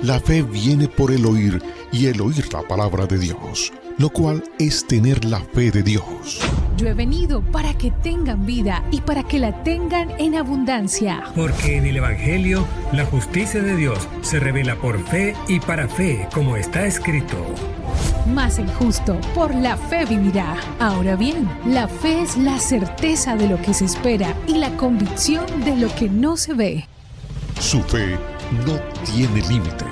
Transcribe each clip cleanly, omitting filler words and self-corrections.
La fe viene por el oír y el oír la palabra de Dios, lo cual es tener la fe de Dios. Yo he venido para que tengan vida y para que la tengan en abundancia. Porque en el Evangelio la justicia de Dios se revela por fe y para fe, como está escrito. Mas el justo por la fe vivirá. Ahora bien, la fe es la certeza de lo que se espera y la convicción de lo que no se ve. Su fe no tiene límite.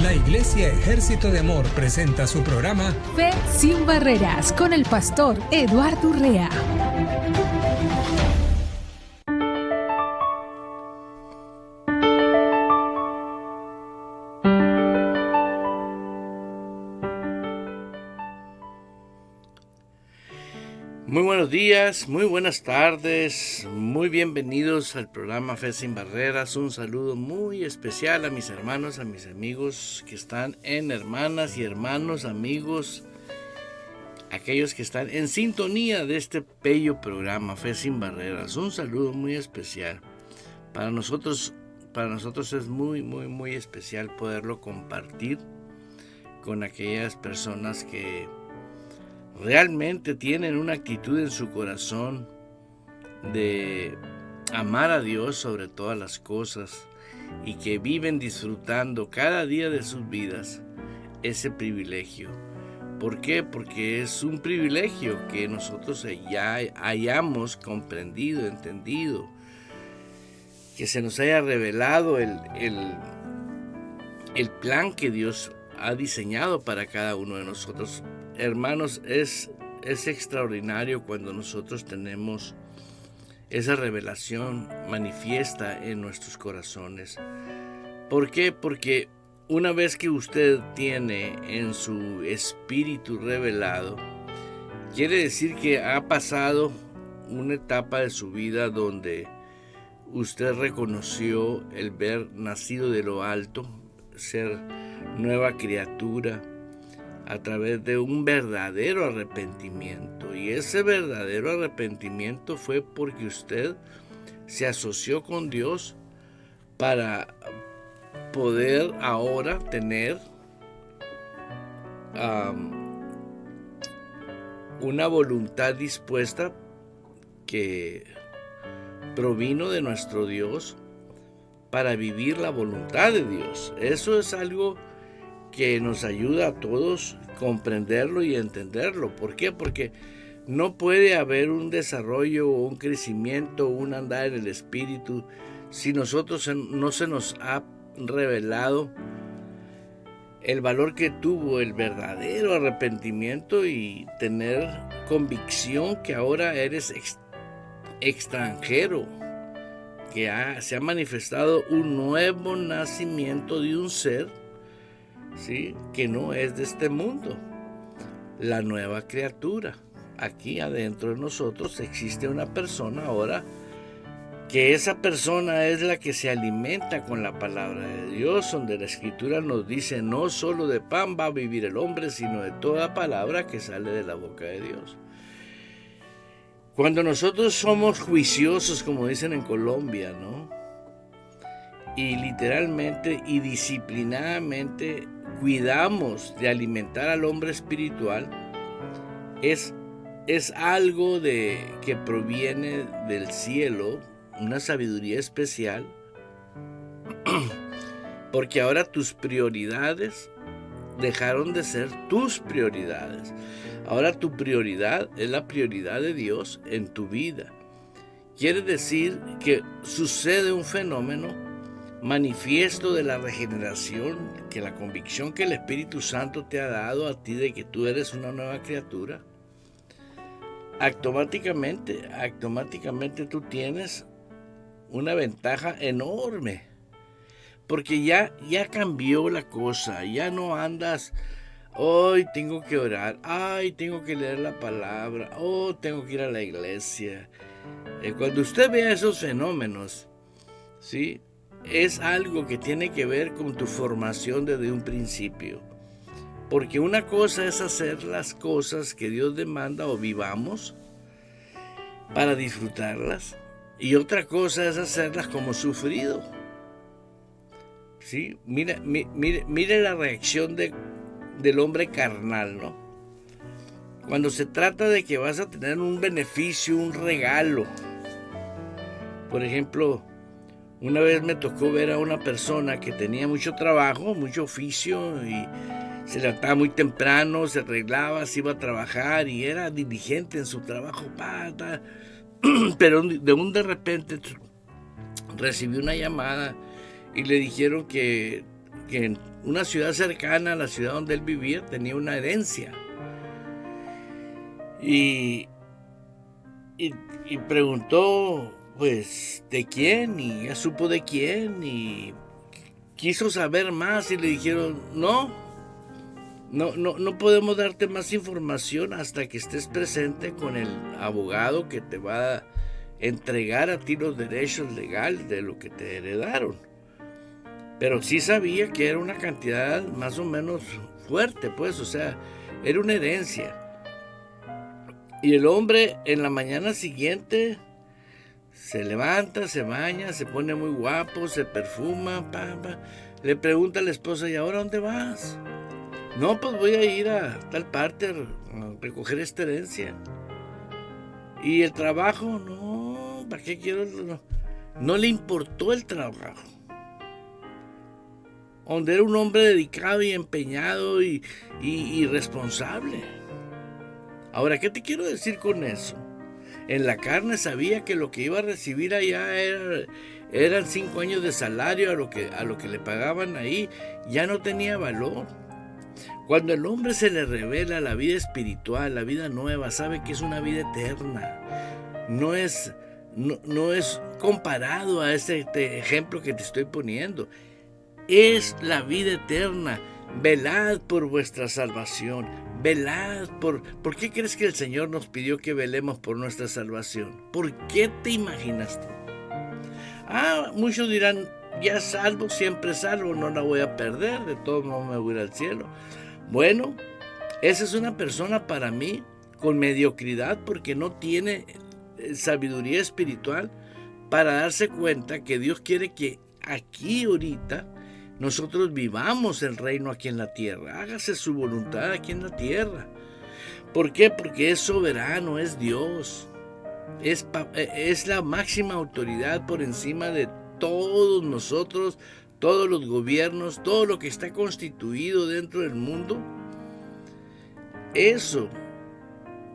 La Iglesia Ejército de Amor presenta su programa Fe sin Barreras con el pastor Eduardo Urrea. Muy buenos días, muy buenas tardes, muy bienvenidos al programa Fe sin Barreras. Un saludo muy especial a mis hermanos, a mis amigos que están hermanas y hermanos, amigos, aquellos que están en sintonía de este bello programa Fe sin Barreras. Un saludo muy especial. Para nosotros es muy especial poderlo compartir con aquellas personas que realmente tienen una actitud en su corazón de amar a Dios sobre todas las cosas y que viven disfrutando cada día de sus vidas ese privilegio. ¿Por qué? Porque es un privilegio que nosotros ya hayamos comprendido, entendido, que se nos haya revelado el plan que Dios ha diseñado para cada uno de nosotros. Hermanos, es extraordinario cuando nosotros tenemos esa revelación manifiesta en nuestros corazones. ¿Por qué? Porque una vez que usted tiene en su espíritu revelado, quiere decir que ha pasado una etapa de su vida donde usted reconoció el ver nacido de lo alto, ser nueva criatura, a través de un verdadero arrepentimiento. Y ese verdadero arrepentimiento fue porque usted se asoció con Dios para poder ahora tener una voluntad dispuesta que provino de nuestro Dios para vivir la voluntad de Dios. Eso es algo que nos ayuda a todos comprenderlo y entenderlo. ¿Por qué? Porque no puede haber un desarrollo o un crecimiento o un andar en el espíritu si nosotros no se nos ha revelado el valor que tuvo el verdadero arrepentimiento y tener convicción que ahora eres extranjero, que se ha manifestado un nuevo nacimiento de un ser, ¿sí?, que no es de este mundo, la nueva criatura. Aquí adentro de nosotros existe una persona ahora, que esa persona es la que se alimenta con la palabra de Dios, donde la Escritura nos dice: no solo de pan va a vivir el hombre, sino de toda palabra que sale de la boca de Dios. Cuando nosotros somos juiciosos, como dicen en Colombia, ¿no?, y literalmente y disciplinadamente cuidamos de alimentar al hombre espiritual, es algo que proviene del cielo, una sabiduría especial, porque ahora tus prioridades dejaron de ser tus prioridades. Ahora tu prioridad es la prioridad de Dios en tu vida. Quiere decir que sucede un fenómeno manifiesto de la regeneración, que la convicción que el Espíritu Santo te ha dado a ti de que tú eres una nueva criatura, automáticamente tú tienes una ventaja enorme, porque ya cambió la cosa. Ya no andas: hoy tengo que orar, ay, tengo que leer la palabra, oh, tengo que ir a la iglesia. Cuando usted vea esos fenómenos, ¿sí?, es algo que tiene que ver con tu formación desde un principio. Porque una cosa es hacer las cosas que Dios demanda o vivamos para disfrutarlas, y otra cosa es hacerlas como sufrido. ¿sí? Mire la reacción del hombre carnal, ¿no? Cuando se trata de que vas a tener un beneficio, un regalo. Por ejemplo, una vez me tocó ver a una persona que tenía mucho trabajo, mucho oficio, y se levantaba muy temprano, se arreglaba, se iba a trabajar y era diligente en su trabajo, pero de repente recibió una llamada y le dijeron que en una ciudad cercana a la ciudad donde él vivía tenía una herencia. Y preguntó, pues, ¿de quién? Y ya supo de quién y quiso saber más y le dijeron, no podemos darte más información hasta que estés presente con el abogado que te va a entregar a ti los derechos legales de lo que te heredaron. Pero sí sabía que era una cantidad más o menos fuerte, pues, o sea, era una herencia. Y el hombre en la mañana siguiente se levanta, se baña, se pone muy guapo, se perfuma, le pregunta a la esposa, ¿y ahora dónde vas? No, pues voy a ir a tal parte a recoger esta herencia. ¿Y el trabajo? No, ¿para qué quiero? No le importó el trabajo. Donde era un hombre dedicado y empeñado y responsable. Ahora, ¿qué te quiero decir con eso? En la carne sabía que lo que iba a recibir allá eran 5 años de salario a lo que le pagaban ahí. Ya no tenía valor. Cuando el hombre se le revela la vida espiritual, la vida nueva, sabe que es una vida eterna. No es comparado a este ejemplo que te estoy poniendo. Es la vida eterna. Velad por vuestra salvación. Velad ¿Por qué crees que el Señor nos pidió que velemos por nuestra salvación? ¿Por qué te imaginas tú? Muchos dirán, ya salvo, siempre salvo, no la voy a perder, de todos modos me voy a ir al cielo. Bueno, esa es una persona para mí con mediocridad porque no tiene sabiduría espiritual para darse cuenta que Dios quiere que aquí ahorita nosotros vivamos el reino aquí en la tierra. Hágase su voluntad aquí en la tierra. ¿Por qué? Porque es soberano, es Dios. Es la máxima autoridad por encima de todos nosotros, todos los gobiernos, todo lo que está constituido dentro del mundo. Eso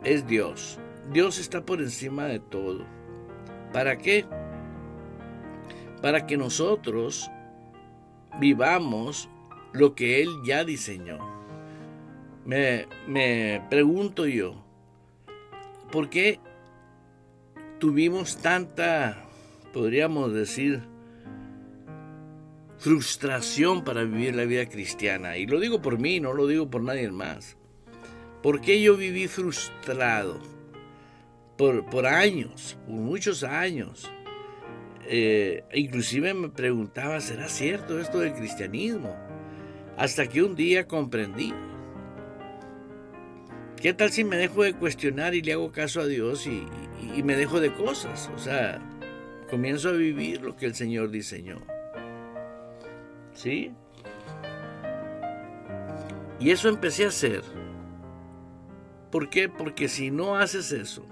es Dios. Dios está por encima de todo. ¿Para qué? Para que nosotros vivamos lo que Él ya diseñó. Me pregunto yo, ¿por qué tuvimos tanta, podríamos decir, frustración para vivir la vida cristiana? Y lo digo por mí, no lo digo por nadie más. ¿Por qué yo viví frustrado? Por años, por muchos años. Inclusive me preguntaba, ¿será cierto esto del cristianismo? Hasta que un día comprendí. ¿Qué tal si me dejo de cuestionar y le hago caso a Dios y me dejo de cosas? O sea, comienzo a vivir lo que el Señor diseñó. ¿Sí? Y eso empecé a hacer. ¿Por qué? Porque si no haces eso,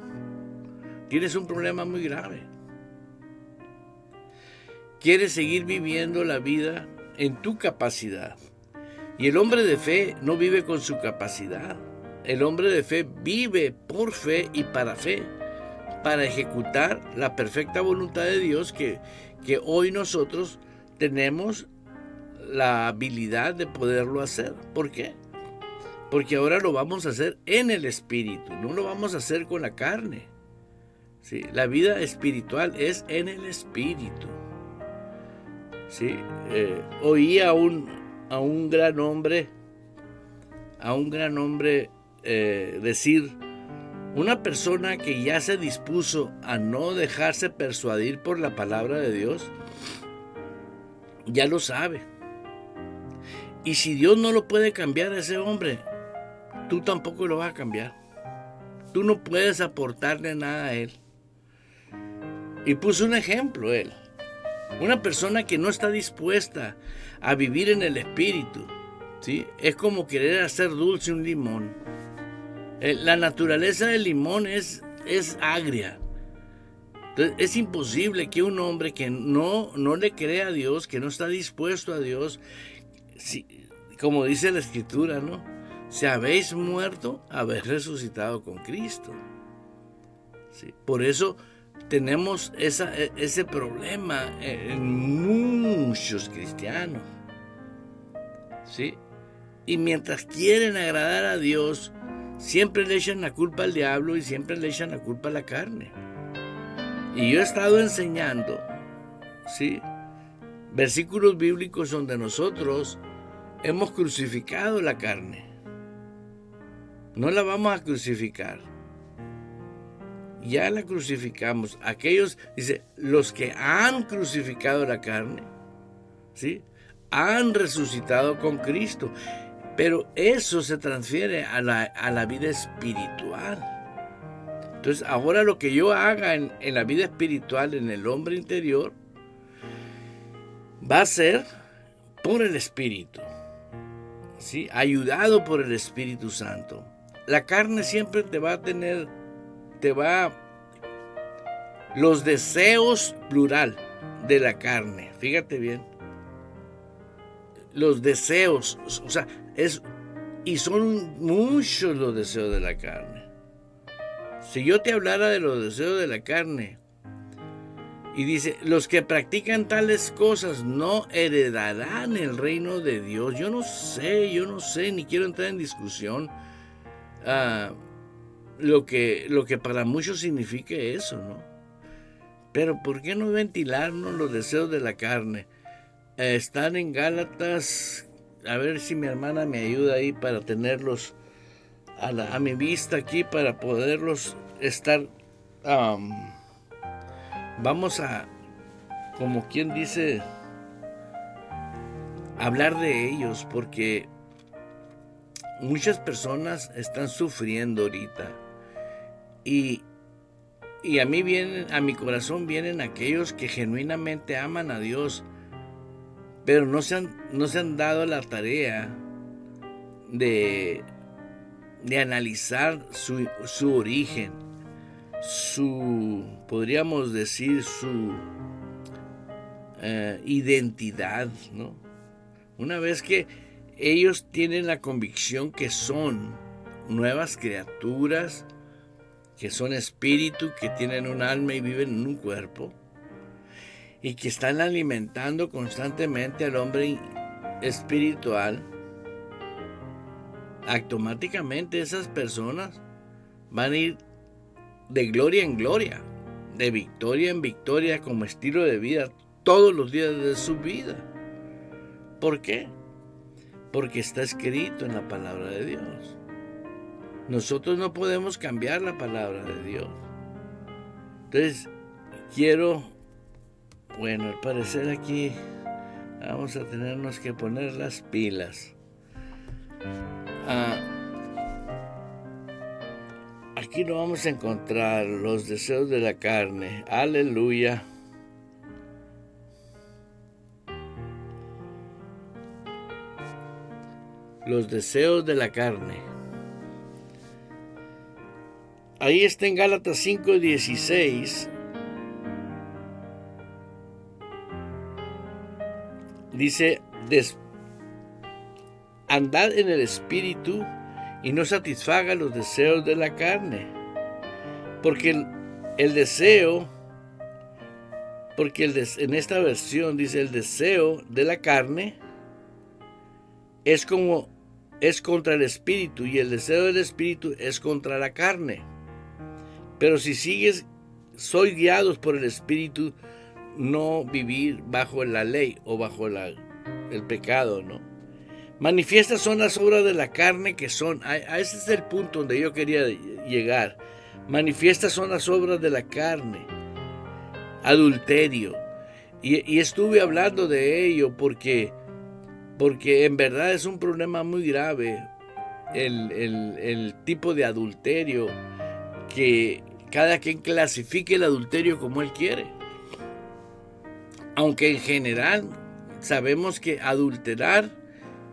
tienes un problema muy grave. Quieres seguir viviendo la vida en tu capacidad. Y el hombre de fe no vive con su capacidad. El hombre de fe vive por fe y para ejecutar la perfecta voluntad de Dios que hoy nosotros tenemos la habilidad de poderlo hacer. ¿Por qué? Porque ahora lo vamos a hacer en el Espíritu, no lo vamos a hacer con la carne. ¿Sí? La vida espiritual es en el Espíritu. ¿Sí? Oí a un gran hombre decir, una persona que ya se dispuso a no dejarse persuadir por la palabra de Dios, ya lo sabe. Y si Dios no lo puede cambiar a ese hombre, tú tampoco lo vas a cambiar. Tú no puedes aportarle nada a él. Y puso un ejemplo él. Una persona que no está dispuesta a vivir en el Espíritu, ¿sí? Es como querer hacer dulce un limón. La naturaleza del limón es agria. Entonces, es imposible que un hombre que no le cree a Dios, que no está dispuesto a Dios, como dice la Escritura, ¿no? Si habéis muerto, habéis resucitado con Cristo. ¿Sí? Por eso tenemos ese problema en muchos cristianos. ¿Sí? Y mientras quieren agradar a Dios, siempre le echan la culpa al diablo y siempre le echan la culpa a la carne. Y yo he estado enseñando, ¿sí?, versículos bíblicos donde nosotros hemos crucificado la carne. No la vamos a crucificar. Ya la crucificamos. Aquellos, dice, los que han crucificado la carne, ¿sí?, han resucitado con Cristo. Pero eso se transfiere a la vida espiritual. Entonces, ahora lo que yo haga en la vida espiritual, en el hombre interior, va a ser por el Espíritu, ¿sí?, ayudado por el Espíritu Santo. La carne siempre los deseos, plural, de la carne, fíjate bien, los deseos, o sea, y son muchos los deseos de la carne. Si yo te hablara de los deseos de la carne, y dice, los que practican tales cosas no heredarán el reino de Dios. Yo no sé, ni quiero entrar en discusión lo que para muchos signifique eso, ¿no? Pero ¿por qué no ventilarnos los deseos de la carne? Están en Gálatas, a ver si mi hermana me ayuda ahí para tenerlos a mi vista aquí, para poderlos estar... vamos a, como quien dice, hablar de ellos, porque muchas personas están sufriendo ahorita. Y a mi corazón vienen aquellos que genuinamente aman a Dios, pero no se han dado la tarea de analizar su origen, podríamos decir, su identidad, ¿no? Una vez que ellos tienen la convicción que son nuevas criaturas, que son espíritu, que tienen un alma y viven en un cuerpo, y que están alimentando constantemente al hombre espiritual, automáticamente esas personas van a ir de gloria en gloria, de victoria en victoria, como estilo de vida todos los días de su vida. ¿Por qué? Porque está escrito en la palabra de Dios. Nosotros no podemos cambiar la palabra de Dios. Entonces, al parecer aquí vamos a tenernos que poner las pilas. Aquí lo vamos a encontrar, los deseos de la carne. Aleluya. Los deseos de la carne. Ahí está en Gálatas 5:16. Dice, andad en el Espíritu y no satisfaga los deseos de la carne. Porque el deseo, en esta versión dice, el deseo de la carne es contra el Espíritu, y el deseo del Espíritu es contra la carne. Pero si sois guiados por el Espíritu, no vivir bajo la ley o bajo el pecado, ¿no? Manifiestas son las obras de la carne que son, ese es el punto donde yo quería llegar. Manifiestas son las obras de la carne, adulterio. Y estuve hablando de ello porque en verdad es un problema muy grave el tipo de adulterio, que cada quien clasifique el adulterio como él quiere. Aunque en general sabemos que adulterar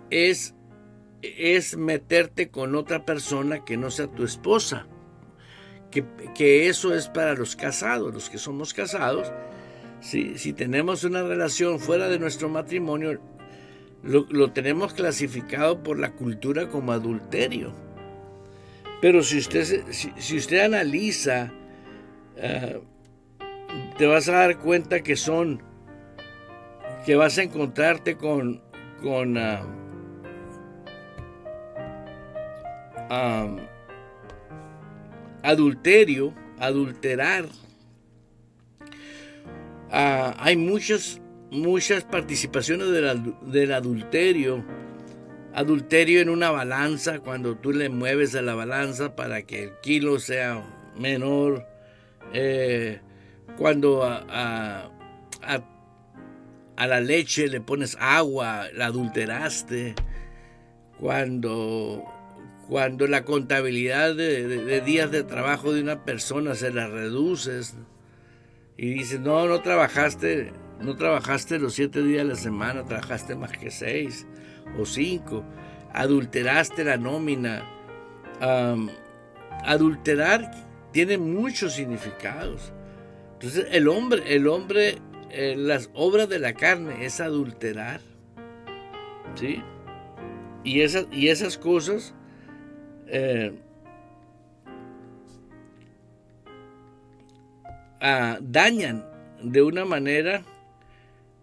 es meterte con otra persona que no sea tu esposa. Que eso es para los casados, los que somos casados. Si tenemos una relación fuera de nuestro matrimonio, lo tenemos clasificado por la cultura como adulterio. Pero si usted analiza, te vas a dar cuenta que vas a encontrarte con adulterar. Hay muchas participaciones del adulterio. Adulterio en una balanza, cuando tú le mueves a la balanza para que el kilo sea menor. Cuando a la leche le pones agua, la adulteraste. Cuando la contabilidad de días de trabajo de una persona se la reduces y dices, no trabajaste los 7 días de la semana, trabajaste más que 6 o 5, adulteraste la nómina. Adulterar tiene muchos significados. Entonces el hombre, las obras de la carne es adulterar, ¿sí? Y esas cosas dañan de una manera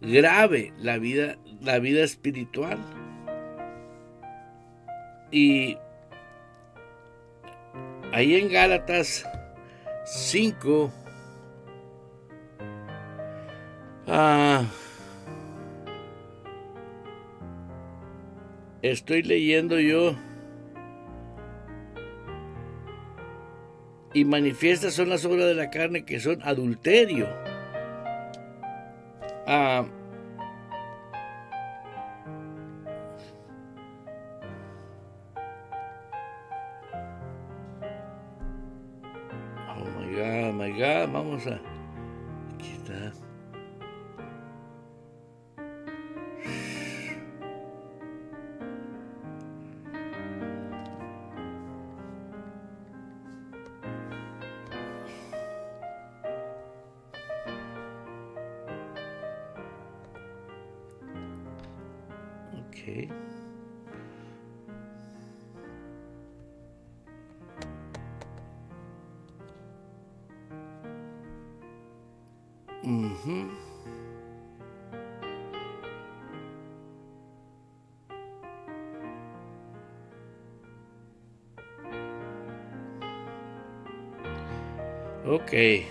grave la vida espiritual. Y ahí en Gálatas 5 estoy leyendo yo. Y manifiestas son las obras de la carne, que son adulterio. Oh my God, vamos a... Aquí está. Okay. Okay.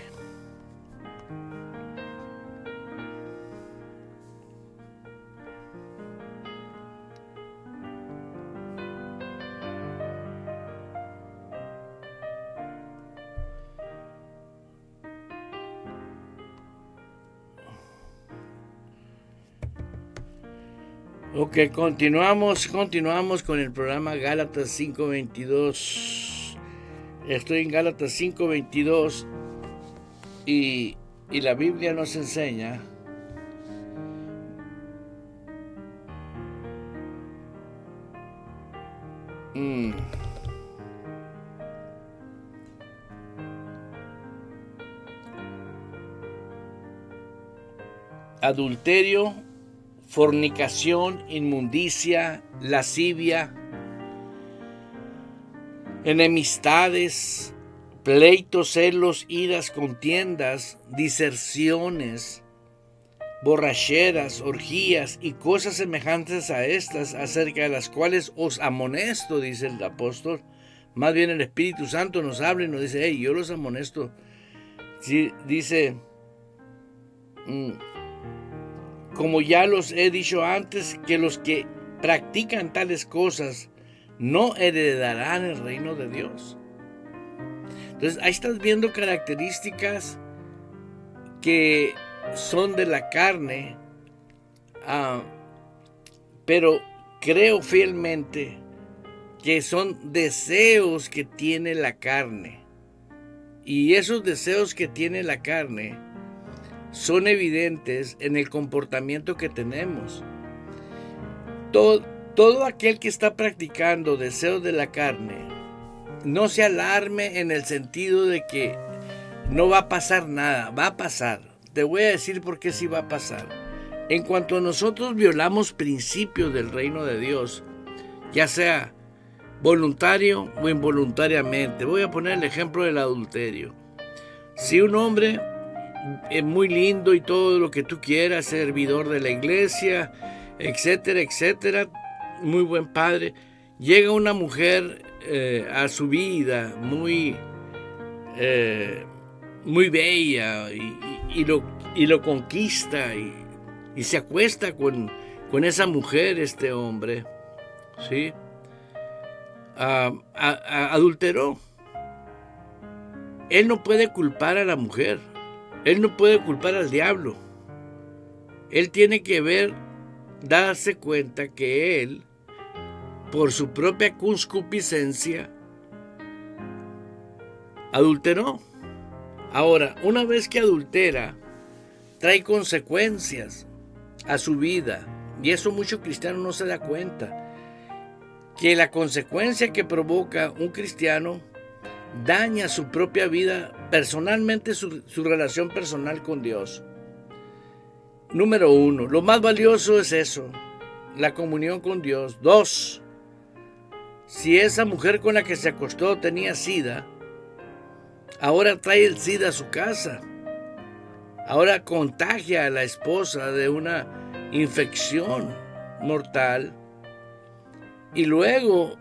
Ok, continuamos con el programa Gálatas 5:22. Estoy en Gálatas 5:22 y la Biblia nos enseña adulterio, fornicación, inmundicia, lascivia, enemistades, pleitos, celos, iras, contiendas, diserciones, borracheras, orgías y cosas semejantes a estas, acerca de las cuales os amonesto, dice el apóstol. Más bien el Espíritu Santo nos habla y nos dice, hey, yo los amonesto. Sí, dice, como ya los he dicho antes, que los que practican tales cosas no heredarán el reino de Dios. Entonces ahí estás viendo características que son de la carne, pero creo fielmente que son deseos que tiene la carne. Y esos deseos que tiene la carne son evidentes en el comportamiento que tenemos. Todo aquel que está practicando deseos de la carne, no se alarme en el sentido de que no va a pasar nada. Va a pasar. Te voy a decir por qué sí va a pasar. En cuanto nosotros violamos principios del reino de Dios, ya sea voluntario o involuntariamente, voy a poner el ejemplo del adulterio. Si un hombre es muy lindo y todo lo que tú quieras, servidor de la iglesia, etcétera, etcétera, muy buen padre, llega una mujer a su vida muy bella y lo conquista y se acuesta con esa mujer, este hombre, ¿sí? Adulteró. Él no puede culpar a la mujer, él no puede culpar al diablo. Él tiene que darse cuenta que él, por su propia concupiscencia, adulteró. Ahora, una vez que adultera, trae consecuencias a su vida, y eso muchos cristianos no se dan cuenta, que la consecuencia que provoca un cristiano daña su propia vida, personalmente su relación personal con Dios. Número 1, lo más valioso es eso, la comunión con Dios. 2, si esa mujer con la que se acostó tenía SIDA, ahora trae el SIDA a su casa. Ahora contagia a la esposa de una infección mortal. Y luego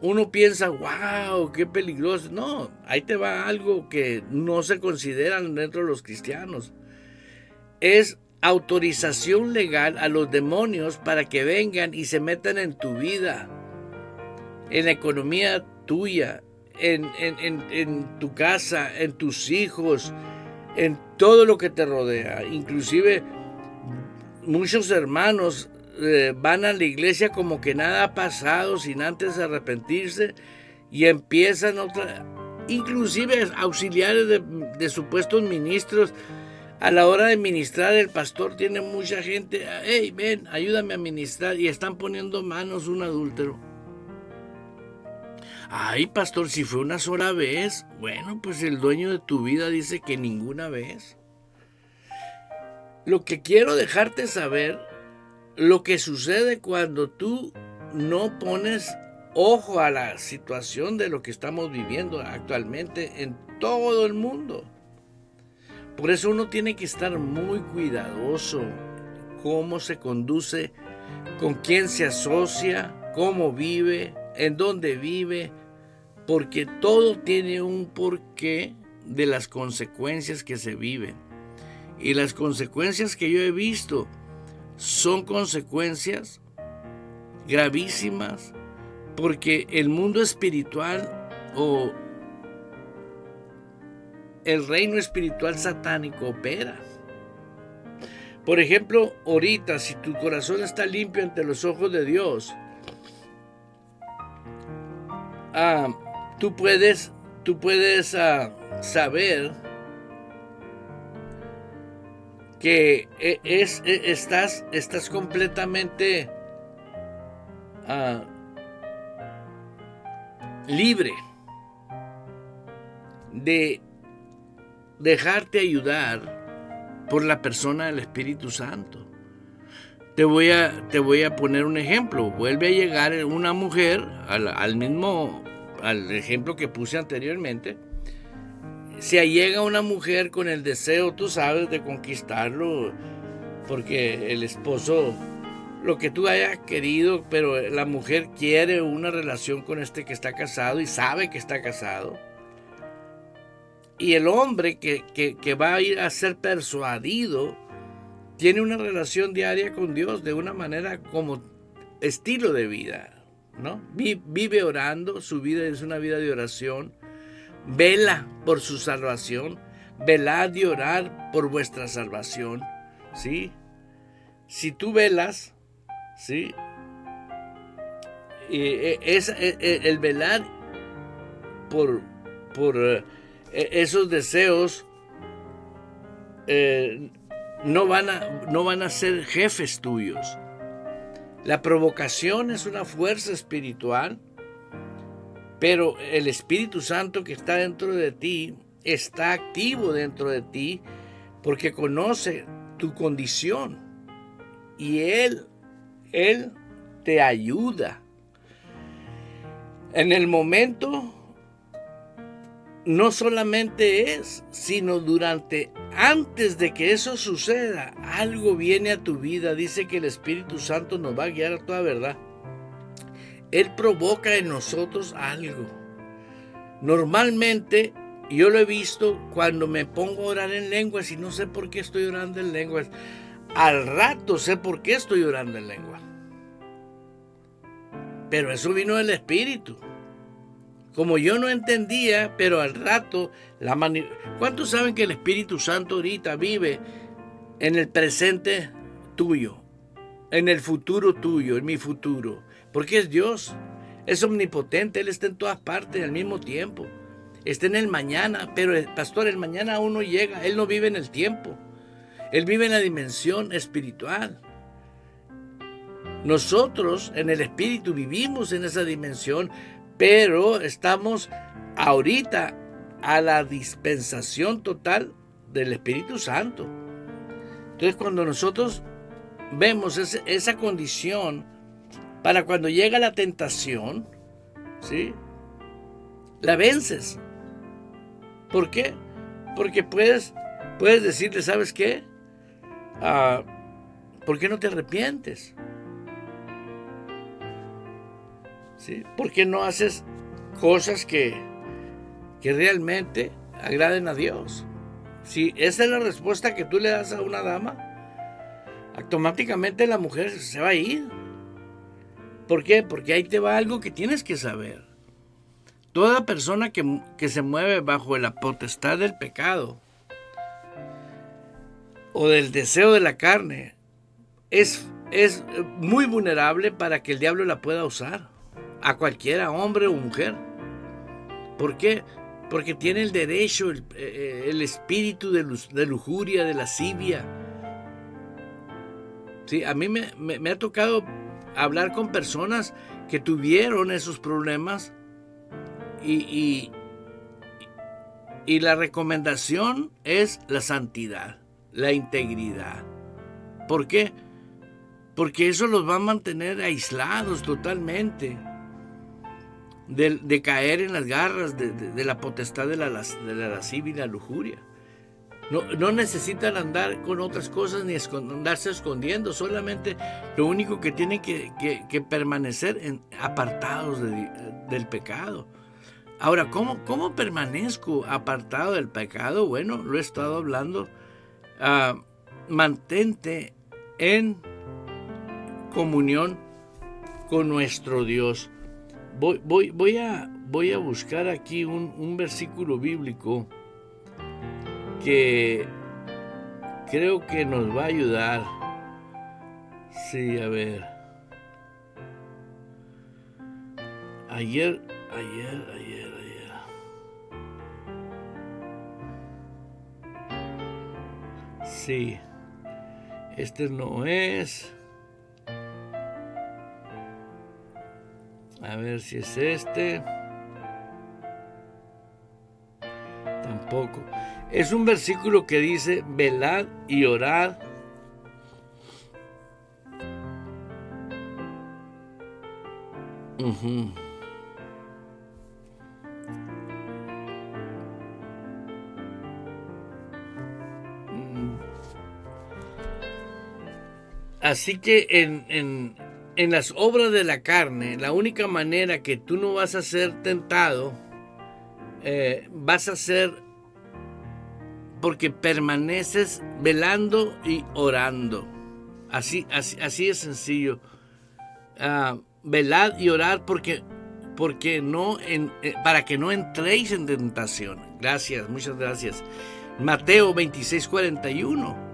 uno piensa, wow, qué peligroso. No, ahí te va algo que no se considera dentro de los cristianos. Es autorización legal a los demonios para que vengan y se metan en tu vida, en la economía tuya, en tu casa, en tus hijos, en todo lo que te rodea. Inclusive muchos hermanos van a la iglesia como que nada ha pasado sin antes arrepentirse y empiezan inclusive auxiliares de supuestos ministros. A la hora de ministrar, el pastor tiene mucha gente, hey, ven, ayúdame a ministrar, y están poniendo manos un adúltero. Ay, pastor, si fue una sola vez, bueno, pues el dueño de tu vida dice que ninguna vez. Lo que quiero dejarte saber, lo que sucede cuando tú no pones ojo a la situación de lo que estamos viviendo actualmente en todo el mundo. Por eso uno tiene que estar muy cuidadoso cómo se conduce, con quién se asocia, cómo vive, en dónde vive, porque todo tiene un porqué de las consecuencias que se viven. Y las consecuencias que yo he visto son consecuencias gravísimas, porque el mundo espiritual o el reino espiritual satánico opera. Por ejemplo, ahorita, si tu corazón está limpio ante los ojos de Dios, tú puedes saber que estás completamente libre de dejarte ayudar por la persona del Espíritu Santo. Te voy a poner un ejemplo. Vuelve a llegar una mujer al ejemplo que puse anteriormente. Si llega una mujer con el deseo, tú sabes, de conquistarlo, porque el esposo, lo que tú hayas querido, pero la mujer quiere una relación con este que está casado y sabe que está casado. Y el hombre que va a ir a ser persuadido tiene una relación diaria con Dios de una manera como estilo de vida, ¿no? Vive orando, su vida es una vida de oración, vela por su salvación, velad y orar por vuestra salvación, ¿sí? Si tú velas, ¿sí? El velar por esos deseos no van a ser jefes tuyos. La provocación es una fuerza espiritual, pero el Espíritu Santo que está dentro de ti está activo dentro de ti porque conoce tu condición y Él te ayuda. En el momento no solamente es, sino antes de que eso suceda, algo viene a tu vida. Dice que el Espíritu Santo nos va a guiar a toda verdad. Él provoca en nosotros algo. Normalmente, yo lo he visto cuando me pongo a orar en lenguas y no sé por qué estoy orando en lenguas. Al rato sé por qué estoy orando en lengua. Pero eso vino del Espíritu. Como yo no entendía, pero al rato, ¿cuántos saben que el Espíritu Santo ahorita vive en el presente tuyo, en el futuro tuyo, en mi futuro? Porque es Dios, es omnipotente, Él está en todas partes al mismo tiempo. Está en el mañana, pero pastor, el mañana aún no llega, Él no vive en el tiempo, Él vive en la dimensión espiritual. Nosotros en el Espíritu vivimos en esa dimensión, pero estamos ahorita a la dispensación total del Espíritu Santo. Entonces, cuando nosotros vemos esa condición, para cuando llega la tentación, ¿sí?, la vences. ¿Por qué? Porque puedes decirle, ¿sabes qué? ¿Por qué no te arrepientes? ¿Sí? ¿Por qué no haces cosas que realmente agraden a Dios? Si esa es la respuesta que tú le das a una dama, automáticamente la mujer se va a ir. ¿Por qué? Porque ahí te va algo que tienes que saber. Toda persona que se mueve bajo la potestad del pecado o del deseo de la carne es muy vulnerable para que el diablo la pueda usar. A cualquiera, hombre o mujer. ¿Por qué? Porque tiene el derecho, el espíritu de lujuria, de lascivia. Sí, a mí me ha tocado hablar con personas que tuvieron esos problemas y la recomendación es la santidad, la integridad. ¿Por qué? Porque eso los va a mantener aislados totalmente de caer en las garras de la potestad de la lascivia y la lujuria. No necesitan andar con otras cosas ni andarse escondiendo, solamente lo único que tienen que permanecer apartados del pecado. Ahora, ¿cómo permanezco apartado del pecado? Bueno, lo he estado hablando. Mantente en comunión con nuestro Dios. Voy a buscar aquí un versículo bíblico que creo que nos va a ayudar. Sí, a ver. Ayer. Sí. Este no es. A ver si es este. Tampoco. Es un versículo que dice: velad y orad. Así que en las obras de la carne, la única manera que tú no vas a ser tentado, vas a ser porque permaneces velando y orando. Así es sencillo. Velad y orad porque no para que no entréis en tentación. Gracias, muchas gracias. Mateo 26:41.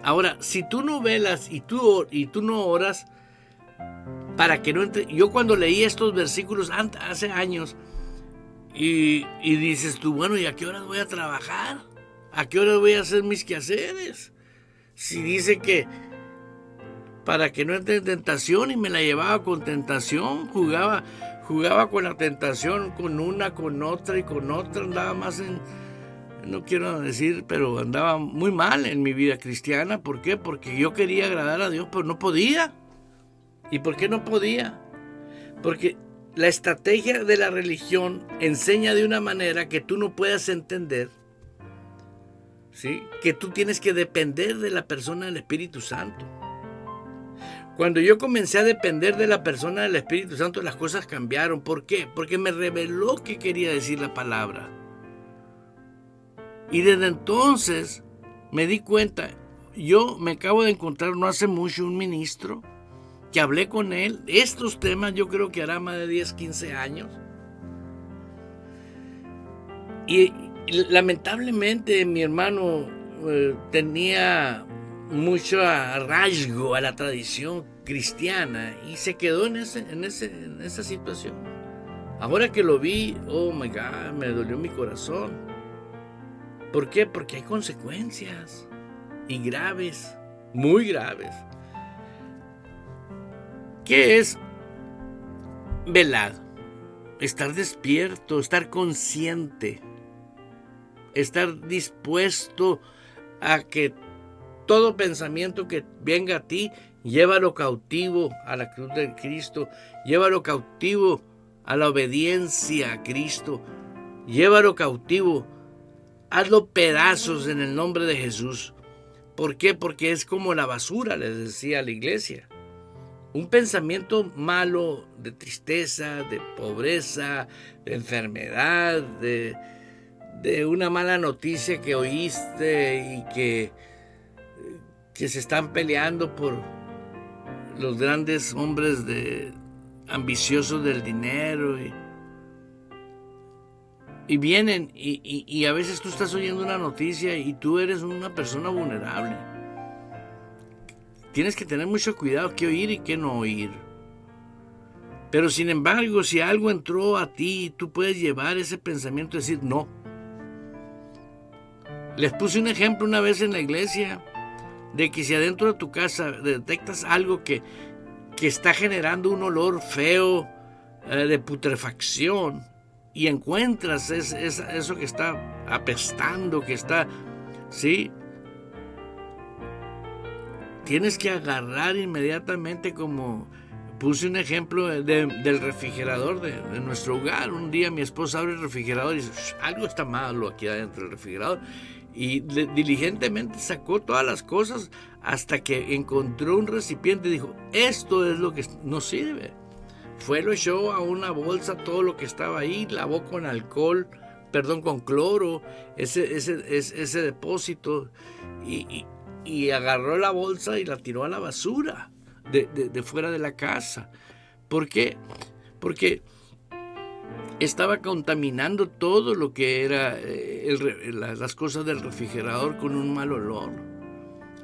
Ahora, si tú no velas y tú no oras, para que no entre. Yo cuando leí estos versículos hace años, y dices tú, bueno, ¿y a qué horas voy a trabajar? ¿A qué hora voy a hacer mis quehaceres? Si dice que para que no entre en tentación, y me la llevaba con tentación, jugaba con la tentación, con una, con otra y con otra, andaba más no quiero decir, pero andaba muy mal en mi vida cristiana. ¿Por qué? Porque yo quería agradar a Dios, pero no podía. ¿Y por qué no podía? Porque la estrategia de la religión enseña de una manera que tú no puedas entender, ¿sí? Que tú tienes que depender de la persona del Espíritu Santo. Cuando yo comencé a depender de la persona del Espíritu Santo, las cosas cambiaron. ¿Por qué? Porque me reveló qué quería decir la palabra. Y desde entonces me di cuenta. Yo me acabo de encontrar no hace mucho un ministro que hablé con él. Estos temas yo creo que hará más de 10, 15 años. Y lamentablemente mi hermano tenía mucho arraigo a la tradición cristiana y se quedó en esa situación. Ahora que lo vi, oh my God, me dolió mi corazón. ¿Por qué? Porque hay consecuencias, y graves, muy graves. ¿Qué es velar? Estar despierto, estar consciente, estar dispuesto a que todo pensamiento que venga a ti, llévalo cautivo a la cruz de Cristo, llévalo cautivo a la obediencia a Cristo, llévalo cautivo, hazlo pedazos en el nombre de Jesús. ¿Por qué? Porque es como la basura, les decía a la iglesia. Un pensamiento malo de tristeza, de pobreza, de enfermedad, de una mala noticia que oíste y que se están peleando por los grandes hombres ambiciosos del dinero y vienen y a veces tú estás oyendo una noticia y tú eres una persona vulnerable. Tienes que tener mucho cuidado qué oír y qué no oír. Pero sin embargo, si algo entró a ti, tú puedes llevar ese pensamiento y decir no. Les puse un ejemplo una vez en la iglesia de que si adentro de tu casa detectas algo que está generando un olor feo de putrefacción y encuentras eso que está apestando, que está, ¿sí? Tienes que agarrar inmediatamente, como puse un ejemplo del refrigerador de nuestro hogar. Un día mi esposa abre el refrigerador y dice, algo está malo aquí adentro del refrigerador. Y diligentemente sacó todas las cosas hasta que encontró un recipiente y dijo, esto es lo que nos sirve. Lo echó a una bolsa todo lo que estaba ahí, lavó con con cloro, ese depósito y agarró la bolsa y la tiró a la basura de fuera de la casa. ¿Por qué? Porque estaba contaminando todo lo que era las cosas del refrigerador con un mal olor.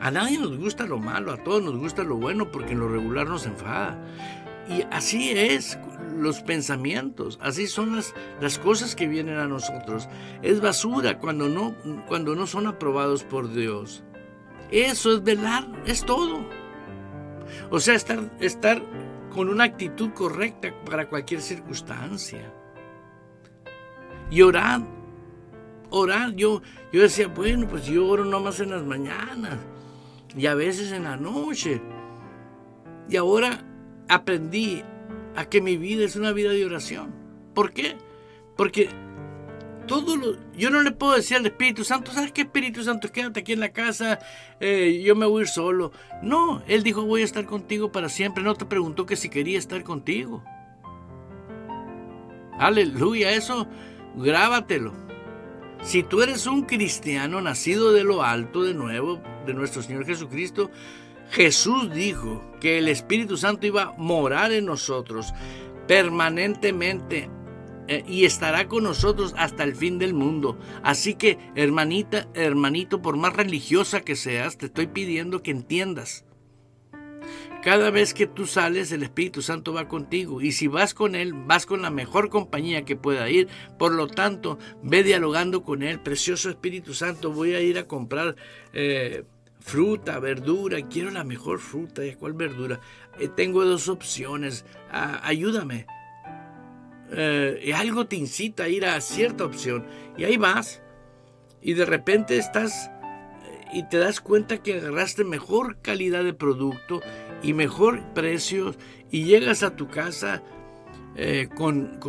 A nadie nos gusta lo malo, a todos nos gusta lo bueno, porque en lo regular nos enfada. Y así es los pensamientos, así son las cosas que vienen a nosotros. Es basura cuando no son aprobados por Dios. Eso es velar, es todo. O sea, estar con una actitud correcta para cualquier circunstancia. Y orar. Yo decía, bueno, pues yo oro nomás en las mañanas y a veces en la noche. Y ahora aprendí a que mi vida es una vida de oración. ¿Por qué? Porque yo no le puedo decir al Espíritu Santo, ¿sabes qué, Espíritu Santo? Quédate aquí en la casa, yo me voy a ir solo. No, Él dijo, voy a estar contigo para siempre. No te preguntó que si quería estar contigo. Aleluya, eso grábatelo. Si tú eres un cristiano nacido de lo alto de nuevo, de nuestro Señor Jesucristo, Jesús dijo que el Espíritu Santo iba a morar en nosotros permanentemente y estará con nosotros hasta el fin del mundo. Así que, hermanita, hermanito, por más religiosa que seas, te estoy pidiendo que entiendas Cada vez que tú sales, el Espíritu Santo va contigo. Y si vas con Él, vas con la mejor compañía que pueda ir. Por lo tanto, ve dialogando con Él. Precioso Espíritu Santo, voy a ir a comprar fruta, verdura. Quiero la mejor fruta. ¿Y cuál verdura? Tengo 2 opciones. Ayúdame. Algo te incita a ir a cierta opción. Y ahí vas. Y de repente estás... y te das cuenta que agarraste mejor calidad de producto y mejor precio, y llegas a tu casa con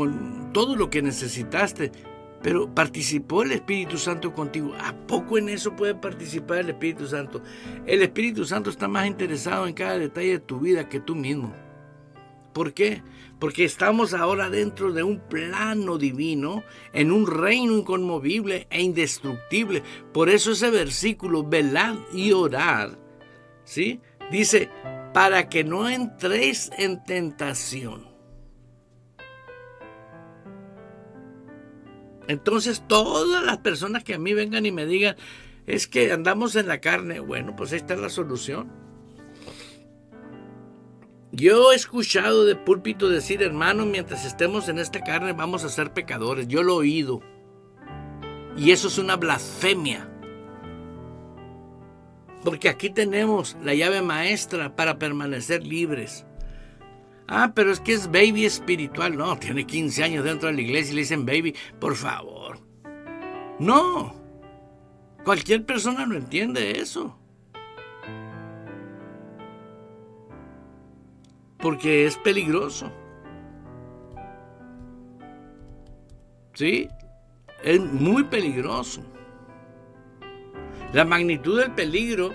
todo lo que necesitaste, pero participó el Espíritu Santo contigo. ¿A poco en eso puede participar el Espíritu Santo? El Espíritu Santo está más interesado en cada detalle de tu vida que tú mismo. ¿Por qué? Porque estamos ahora dentro de un plano divino, en un reino inconmovible e indestructible. Por eso ese versículo, velad y orad, ¿sí? Dice, para que no entréis en tentación. Entonces, todas las personas que a mí vengan y me digan, es que andamos en la carne, bueno, pues ahí está la solución. Yo he escuchado de púlpito decir, hermano, mientras estemos en esta carne vamos a ser pecadores. Yo lo he oído. Y eso es una blasfemia. Porque aquí tenemos la llave maestra para permanecer libres. Pero es que es baby espiritual. No, tiene 15 años dentro de la iglesia y le dicen baby. Por favor. No. Cualquier persona no entiende eso. Porque es peligroso. ¿Sí? Es muy peligroso. La magnitud del peligro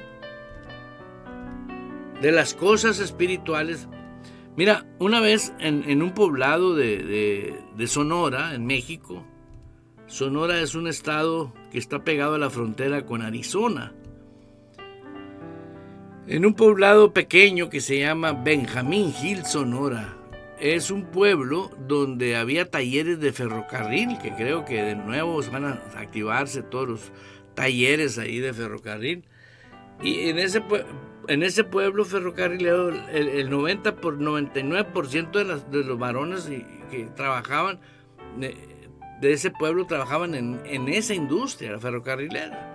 de las cosas espirituales. Mira, una vez en un poblado de Sonora, en México. Sonora es un estado que está pegado a la frontera con Arizona. En un poblado pequeño que se llama Benjamín Hill, Sonora. Es un pueblo donde había talleres de ferrocarril, que creo que de nuevo van a activarse todos los talleres ahí de ferrocarril. Y en ese pueblo ferrocarrilero, el 99% de los varones que trabajaban de ese pueblo trabajaban en esa industria, la ferrocarrilera.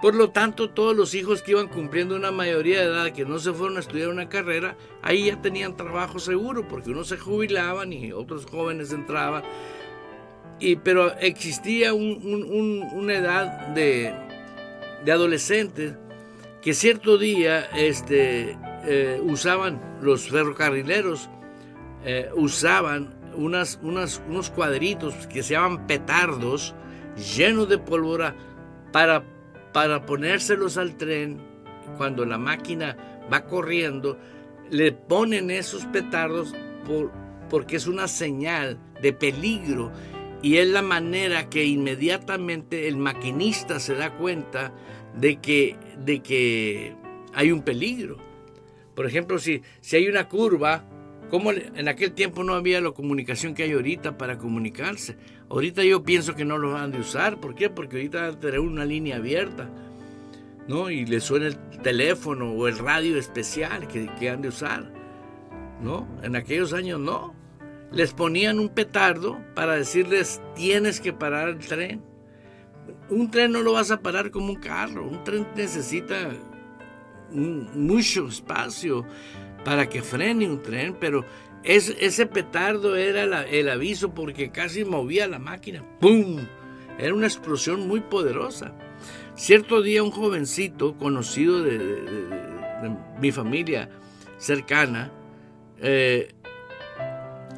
Por lo tanto, todos los hijos que iban cumpliendo una mayoría de edad, que no se fueron a estudiar una carrera, ahí ya tenían trabajo seguro, porque unos se jubilaban y otros jóvenes entraban. Pero existía una edad de adolescentes que cierto día usaban, los ferrocarrileros usaban unos cuadritos que se llaman petardos, llenos de pólvora, para ponérselos al tren. Cuando la máquina va corriendo, le ponen esos petardos porque es una señal de peligro, y es la manera que inmediatamente el maquinista se da cuenta de que hay un peligro. Por ejemplo, si hay una curva, como en aquel tiempo no había la comunicación que hay ahorita para comunicarse. Ahorita yo pienso que no lo van a usar. ¿Por qué? Porque ahorita van a tener una línea abierta, ¿no? Y le suena el teléfono o el radio especial que han de usar, ¿no? En aquellos años no. Les ponían un petardo para decirles, tienes que parar el tren. Un tren no lo vas a parar como un carro. Un tren necesita mucho espacio para que frene un tren, pero ese petardo era el aviso, porque casi movía la máquina. ¡Pum! Era una explosión muy poderosa. Cierto día un jovencito conocido de mi familia cercana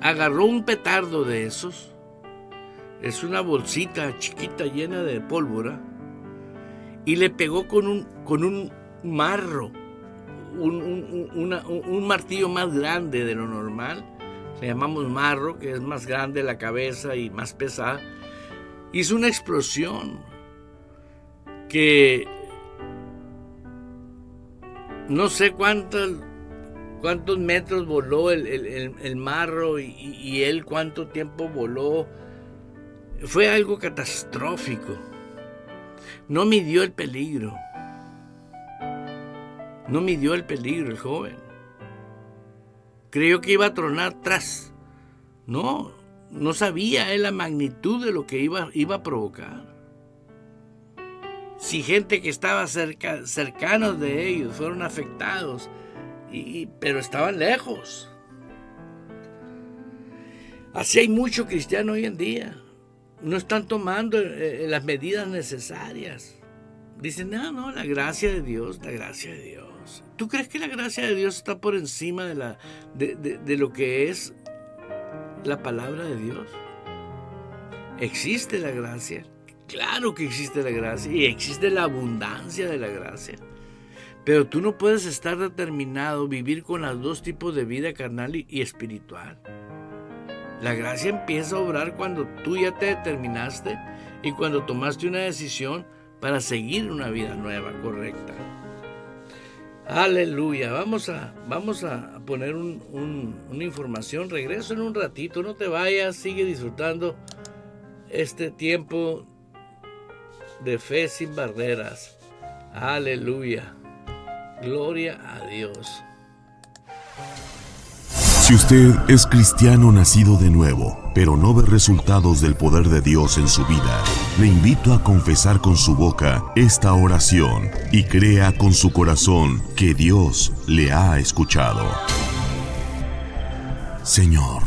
agarró un petardo de esos. Es una bolsita chiquita llena de pólvora, y le pegó con un marro, un martillo más grande de lo normal. Le llamamos marro, que es más grande la cabeza y más pesada. Hizo una explosión que no sé cuántos metros voló el marro, y él cuánto tiempo voló. Fue algo catastrófico. No midió el peligro. No midió el peligro el joven. creyó que iba a tronar tras. No sabía él la magnitud de lo que iba a provocar. Si gente que estaba cercanos de ellos fueron afectados, pero estaban lejos. Así hay mucho cristiano hoy en día. No están tomando las medidas necesarias. Dicen, no, la gracia de Dios, la gracia de Dios. ¿Tú crees que la gracia de Dios está por encima de lo que es la palabra de Dios? ¿Existe la gracia? Claro que existe la gracia y existe la abundancia de la gracia. Pero tú no puedes estar determinado a vivir con los dos tipos de vida, carnal y espiritual. La gracia empieza a obrar cuando tú ya te determinaste y cuando tomaste una decisión para seguir una vida nueva, correcta. Aleluya. Vamos a poner una información. Regreso en un ratito. No te vayas. Sigue disfrutando este tiempo de fe sin barreras. Aleluya. Gloria a Dios. Si usted es cristiano nacido de nuevo, pero no ve resultados del poder de Dios en su vida, le invito a confesar con su boca esta oración y crea con su corazón que Dios le ha escuchado. Señor,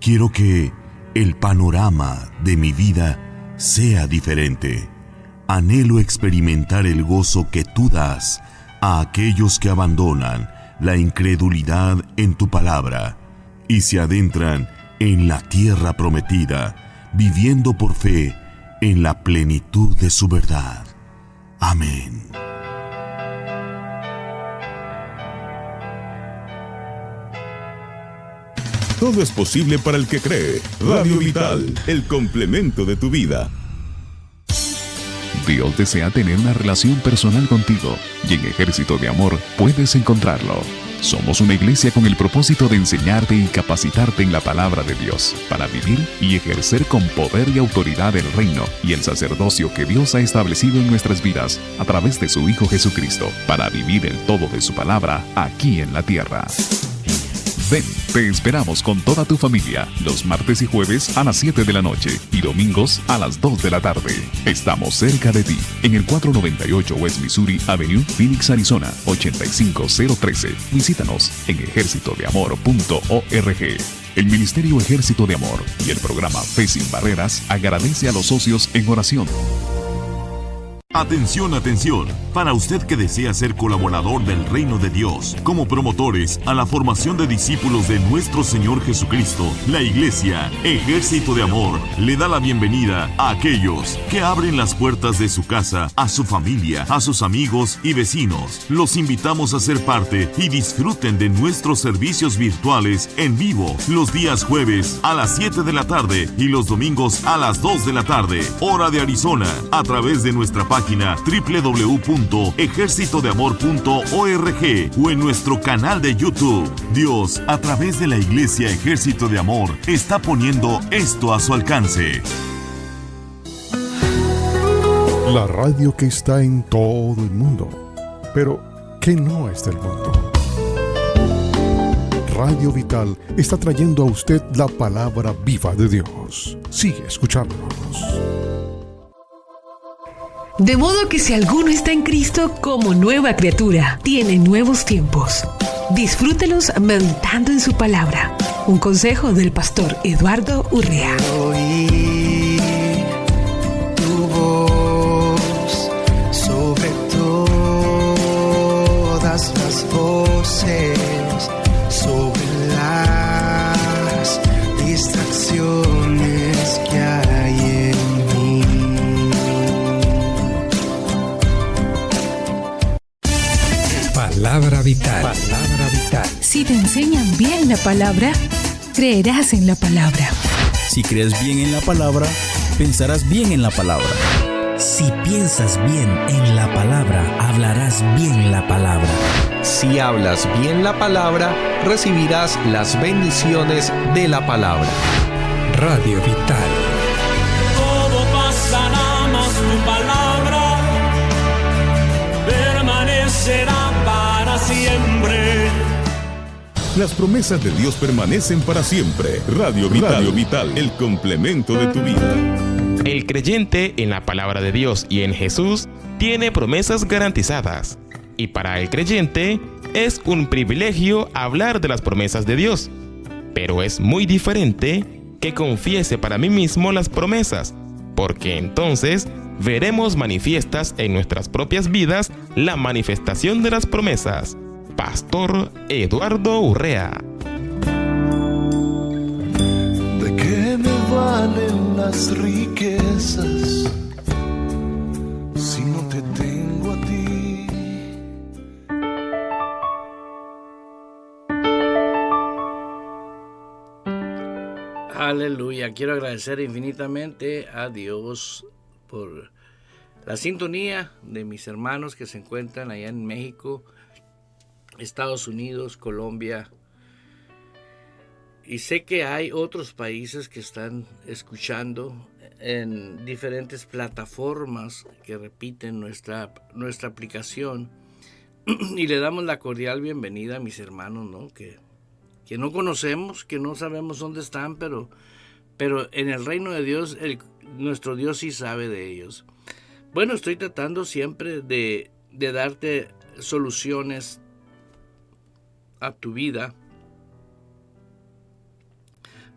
quiero que el panorama de mi vida sea diferente. Anhelo experimentar el gozo que tú das a aquellos que abandonan la incredulidad en tu palabra y se adentran en la tierra prometida, viviendo por fe en la plenitud de su verdad. Amén. Todo es posible para el que cree. Radio Vital, el complemento de tu vida. Dios desea tener una relación personal contigo y en Ejército de Amor puedes encontrarlo. Somos una iglesia con el propósito de enseñarte y capacitarte en la palabra de Dios para vivir y ejercer con poder y autoridad el reino y el sacerdocio que Dios ha establecido en nuestras vidas a través de su Hijo Jesucristo para vivir el todo de su palabra aquí en la tierra. Ven, te esperamos con toda tu familia los martes y jueves a las 7 de la noche y domingos a las 2 de la tarde. Estamos cerca de ti, en el 498 West Missouri Avenue, Phoenix, Arizona, 85013. Visítanos en ejercitodeamor.org. El Ministerio Ejército de Amor y el programa Fe Sin Barreras agradece a los socios en oración. Atención, atención, para usted que desea ser colaborador del Reino de Dios, como promotores a la formación de discípulos de nuestro Señor Jesucristo, la Iglesia Ejército de Amor le da la bienvenida a aquellos que abren las puertas de su casa a su familia, a sus amigos y vecinos. Los invitamos a ser parte y disfruten de nuestros servicios virtuales en vivo los días jueves a las 7 de la tarde y los domingos a las 2 de la tarde, hora de Arizona, a través de nuestra página www.ejercitodeamor.org o en nuestro canal de YouTube. Dios, a través de la Iglesia Ejército de Amor, está poniendo esto a su alcance. La radio que está en todo el mundo, pero que no es del mundo. Radio Vital está trayendo a usted la palabra viva de Dios. Sigue escuchándonos. De modo que si alguno está en Cristo como nueva criatura, tiene nuevos tiempos. Disfrútelos meditando en su palabra. Un consejo del pastor Eduardo Urrea. Oí tu voz sobre todas las voces, sobre las distracciones que hay en mí. Palabra vital. Palabra vital. Si te enseñan bien la palabra, creerás en la palabra. Si crees bien en la palabra, pensarás bien en la palabra. Si piensas bien en la palabra, hablarás bien la palabra. Si hablas bien la palabra, recibirás las bendiciones de la palabra. Radio Vital. Todo pasará, mas tu palabra permanecerá para siempre. Las promesas de Dios permanecen para siempre. Radio Vital, el complemento de tu vida. El creyente en la palabra de Dios y en Jesús tiene promesas garantizadas. Y para el creyente es un privilegio hablar de las promesas de Dios. Pero es muy diferente que confiese para mí mismo las promesas, porque entonces veremos manifiestas en nuestras propias vidas la manifestación de las promesas. Pastor Eduardo Urrea. ¿De qué me valen las riquezas si no te tengo a ti? Aleluya, quiero agradecer infinitamente a Dios por la sintonía de mis hermanos que se encuentran allá en México, Estados Unidos, Colombia, y sé que hay otros países que están escuchando en diferentes plataformas que repiten nuestra aplicación, y le damos la cordial bienvenida a mis hermanos, ¿no? que no conocemos, que no sabemos dónde están, pero en el reino de Dios, nuestro Dios sí sabe de ellos. Bueno, estoy tratando siempre de darte soluciones a tu vida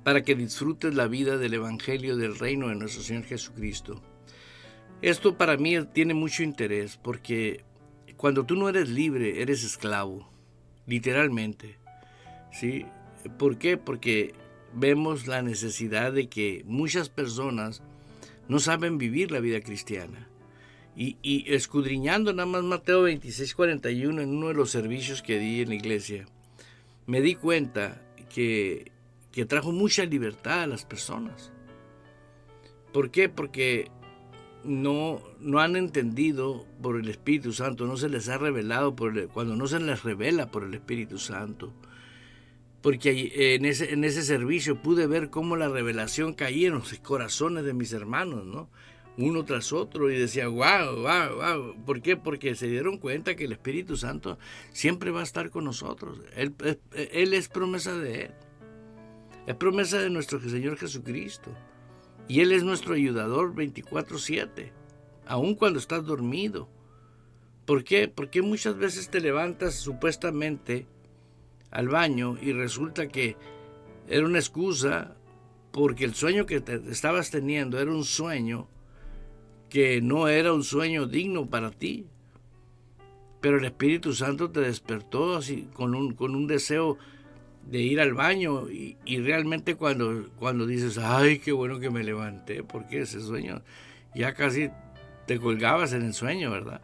para que disfrutes la vida del Evangelio del reino de nuestro Señor Jesucristo. Esto para mí tiene mucho interés porque cuando tú no eres libre, eres esclavo, literalmente, ¿sí? ¿Por qué? Porque vemos la necesidad de que muchas personas no saben vivir la vida cristiana. Y escudriñando nada más Mateo 26:41 en uno de los servicios que di en la iglesia, me di cuenta que trajo mucha libertad a las personas. ¿Por qué? Porque no han entendido por el Espíritu Santo, no se les ha revelado cuando no se les revela por el Espíritu Santo. Porque en ese servicio pude ver cómo la revelación caía en los corazones de mis hermanos, ¿no? Uno tras otro, y decía, wow. ¿Por qué? Porque se dieron cuenta que el Espíritu Santo siempre va a estar con nosotros. Él es promesa de Él. Es promesa de nuestro Señor Jesucristo. Y Él es nuestro ayudador 24/7, aun cuando estás dormido. ¿Por qué? Porque muchas veces te levantas supuestamente al baño y resulta que era una excusa porque el sueño que estabas teniendo era un sueño que no era un sueño digno para ti, pero el Espíritu Santo te despertó así con un deseo de ir al baño y realmente cuando dices, ay, qué bueno que me levanté, porque ese sueño ya casi te colgabas en el sueño, ¿verdad?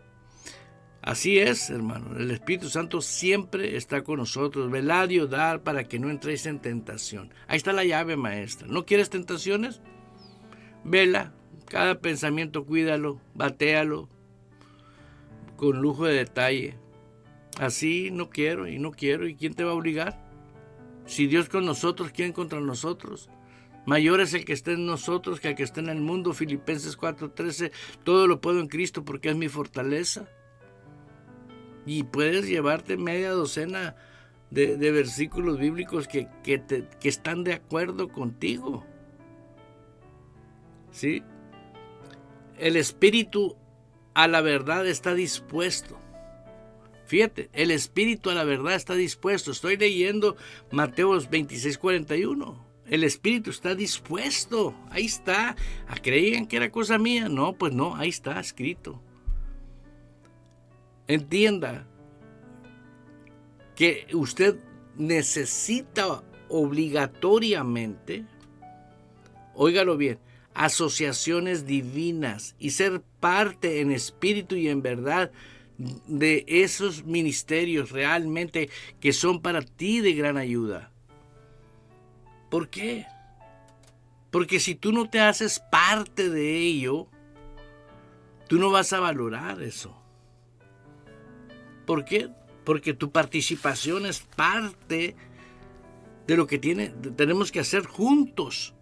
Así es, hermano, el Espíritu Santo siempre está con nosotros. Velad y orad para que no entréis en tentación. Ahí está la llave maestra. ¿No quieres tentaciones? Vela, cada pensamiento cuídalo, batéalo con lujo de detalle. Así no quiero, ¿y quién te va a obligar? Si Dios con nosotros, ¿quién contra nosotros? Mayor es el que está en nosotros que el que está en el mundo. Filipenses 4:13, todo lo puedo en Cristo porque es mi fortaleza. Y puedes llevarte media docena de versículos bíblicos que están de acuerdo contigo. ¿Sí? El espíritu a la verdad está dispuesto. Fíjate, el espíritu a la verdad está dispuesto. Estoy leyendo Mateo 26:41. El espíritu está dispuesto. Ahí está. ¿Creían que era cosa mía? No, pues no, ahí está escrito. Entienda que usted necesita obligatoriamente, óigalo bien, asociaciones divinas y ser parte en espíritu y en verdad de esos ministerios realmente que son para ti de gran ayuda. ¿Por qué? Porque si tú no te haces parte de ello, tú no vas a valorar eso. ¿Por qué? Porque tu participación es parte de lo que tenemos que hacer juntos.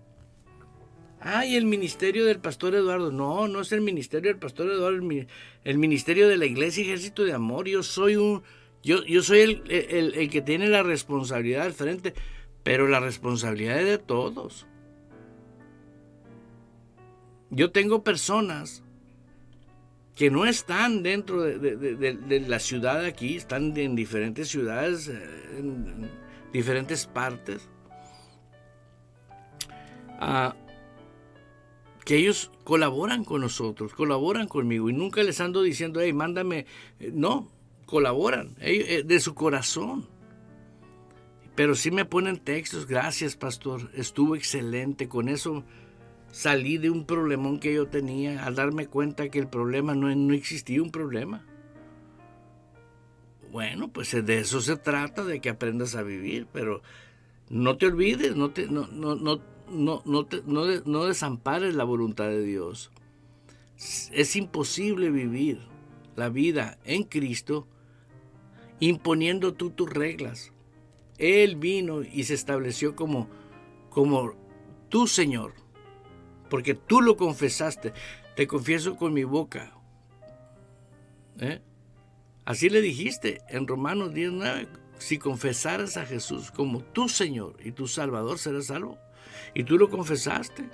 Ay, el ministerio del pastor Eduardo. No es el ministerio del pastor Eduardo, el ministerio de la Iglesia Ejército de Amor. Yo soy Yo soy el que tiene la responsabilidad al frente, pero la responsabilidad es de todos. Yo tengo personas que no están dentro de la ciudad aquí, están en diferentes ciudades, en diferentes partes, que ellos colaboran con nosotros, colaboran conmigo, y nunca les ando diciendo, hey, mándame, no, colaboran, de su corazón. Pero sí me ponen textos, gracias pastor, estuvo excelente, con eso salí de un problemón que yo tenía, al darme cuenta que el problema no existía un problema. Bueno, pues de eso se trata, de que aprendas a vivir, pero no te olvides, no desampares la voluntad de Dios. Es imposible vivir la vida en Cristo imponiendo tú tus reglas. Él vino y se estableció como tu Señor, porque tú lo confesaste. Te confieso con mi boca. Así le dijiste en Romanos 10:9. Si confesaras a Jesús como tu Señor y tu Salvador, serás salvo. Y tú lo confesaste.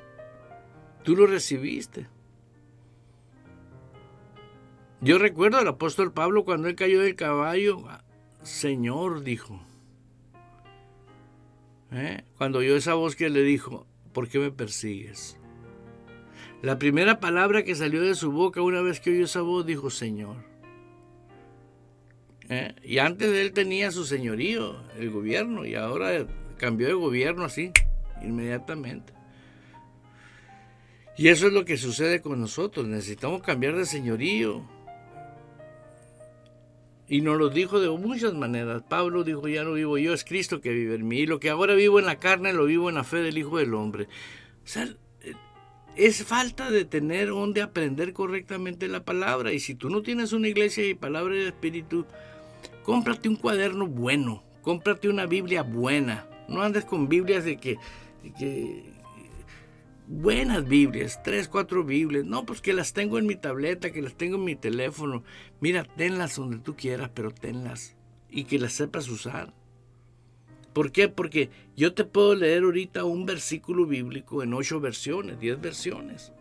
Tú lo recibiste. Yo recuerdo al apóstol Pablo cuando él cayó del caballo. Señor, dijo. Cuando oyó esa voz que le dijo, ¿por qué me persigues? La primera palabra que salió de su boca una vez que oyó esa voz, dijo, Señor. Y antes de él tenía su señorío, el gobierno, y ahora cambió de gobierno así, inmediatamente. Y eso es lo que sucede con nosotros, necesitamos cambiar de señorío. Y nos lo dijo de muchas maneras. Pablo dijo, ya no vivo yo, es Cristo que vive en mí. Y lo que ahora vivo en la carne, lo vivo en la fe del Hijo del Hombre. O sea, es falta de tener donde aprender correctamente la palabra. Y si tú no tienes una iglesia y palabra del Espíritu, cómprate un cuaderno bueno, cómprate una Biblia buena. No andes con Biblias de que buenas Biblias, 3, 4 Biblias. No, pues que las tengo en mi tableta, que las tengo en mi teléfono. Mira, tenlas donde tú quieras, pero tenlas. Y que las sepas usar. ¿Por qué? Porque yo te puedo leer ahorita un versículo bíblico en 8 versiones, 10 versiones.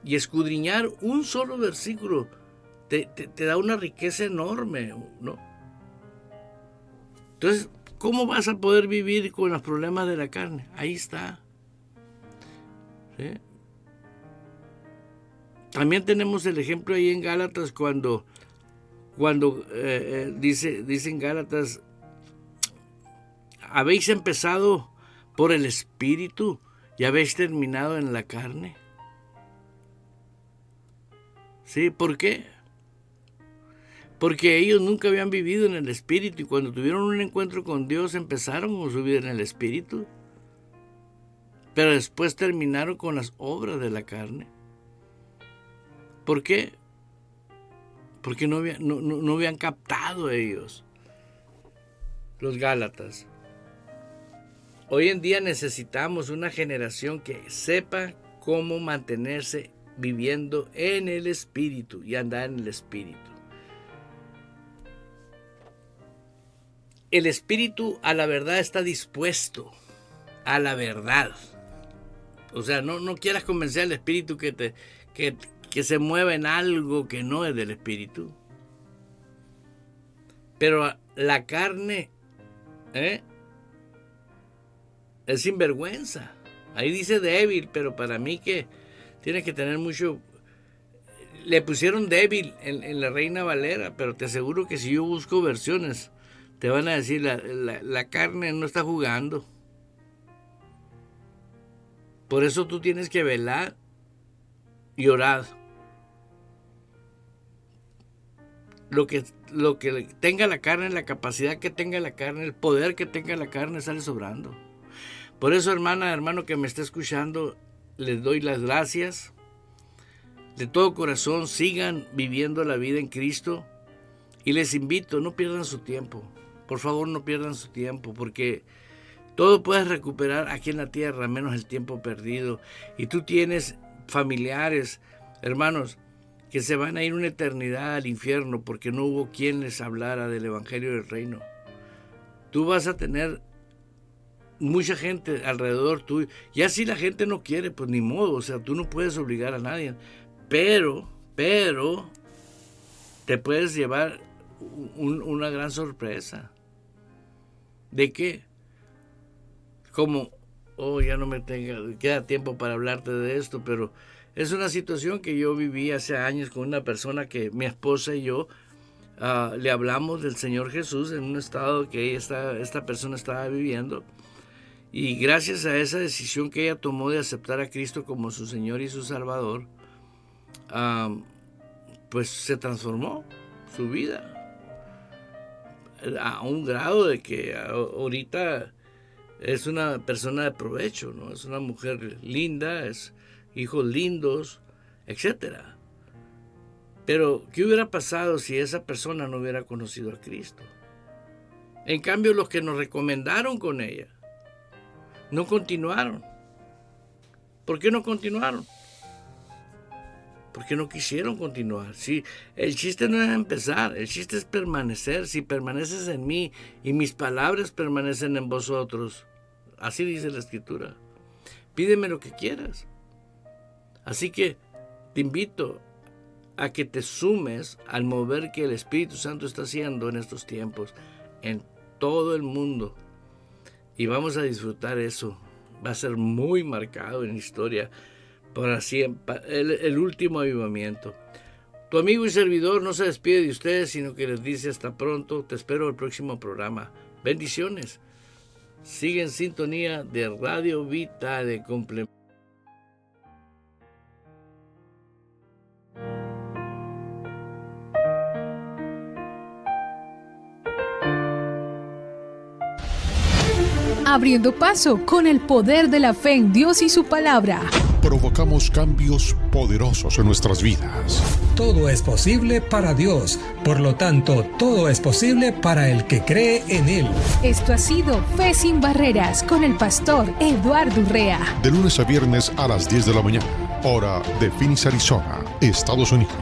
Y escudriñar un solo versículo te da una riqueza enorme, ¿no? Entonces, ¿cómo vas a poder vivir con los problemas de la carne? Ahí está. ¿Sí? También tenemos el ejemplo ahí en Gálatas cuando dice en Gálatas, ¿habéis empezado por el Espíritu y habéis terminado en la carne? ¿Sí? ¿Por qué? Porque ellos nunca habían vivido en el Espíritu y cuando tuvieron un encuentro con Dios empezaron con su vida en el Espíritu, pero después terminaron con las obras de la carne. ¿Por qué? Porque no habían captado ellos, los Gálatas. Hoy en día necesitamos una generación que sepa cómo mantenerse viviendo en el Espíritu y andar en el Espíritu. El Espíritu a la verdad está dispuesto, a la verdad. O sea, no quieras convencer al Espíritu que se mueva en algo que no es del Espíritu. Pero la carne es sinvergüenza. Ahí dice débil, pero para mí que tiene que tener mucho. Le pusieron débil en la Reina Valera, pero te aseguro que si yo busco versiones, te van a decir la carne no está jugando. Por eso tú tienes que velar y orar. Lo que tenga la carne, la capacidad que tenga la carne, el poder que tenga la carne sale sobrando. Por eso, hermana, hermano que me está escuchando, les doy las gracias. De todo corazón, sigan viviendo la vida en Cristo. Y les invito, no pierdan su tiempo. Por favor, no pierdan su tiempo, porque todo puedes recuperar aquí en la tierra, menos el tiempo perdido. Y tú tienes familiares, hermanos, que se van a ir una eternidad al infierno porque no hubo quien les hablara del Evangelio del Reino. Tú vas a tener mucha gente alrededor tuyo. Ya si la gente no quiere, pues ni modo, o sea, tú no puedes obligar a nadie. Pero, te puedes llevar una gran sorpresa. ¿De qué? Como, ya no me queda tiempo para hablarte de esto, pero es una situación que yo viví hace años con una persona que mi esposa y yo le hablamos del Señor Jesús en un estado que esta persona estaba viviendo. Y gracias a esa decisión que ella tomó de aceptar a Cristo como su Señor y su Salvador, pues se transformó su vida a un grado de que ahorita es una persona de provecho, ¿no? Es una mujer linda, es hijos lindos, etcétera. Pero ¿qué hubiera pasado si esa persona no hubiera conocido a Cristo? En cambio, los que nos recomendaron con ella no continuaron. ¿Por qué no continuaron? Porque no quisieron continuar. Sí, el chiste no es empezar, el chiste es permanecer. Si permaneces en mí y mis palabras permanecen en vosotros, así dice la Escritura, pídeme lo que quieras. Así que te invito a que te sumes al mover que el Espíritu Santo está haciendo en estos tiempos, en todo el mundo. Y vamos a disfrutar eso. Va a ser muy marcado en la historia para siempre, el último avivamiento. Tu amigo y servidor no se despide de ustedes, sino que les dice hasta pronto. Te espero el próximo programa. Bendiciones. Sigue en sintonía de Radio Vida de Complemento. Abriendo paso con el poder de la fe en Dios y su palabra. Provocamos cambios poderosos en nuestras vidas. Todo es posible para Dios, por lo tanto, todo es posible para el que cree en Él. Esto ha sido Fe sin Barreras con el pastor Eduardo Urrea. De lunes a viernes a las 10 de la mañana, hora de Phoenix, Arizona, Estados Unidos.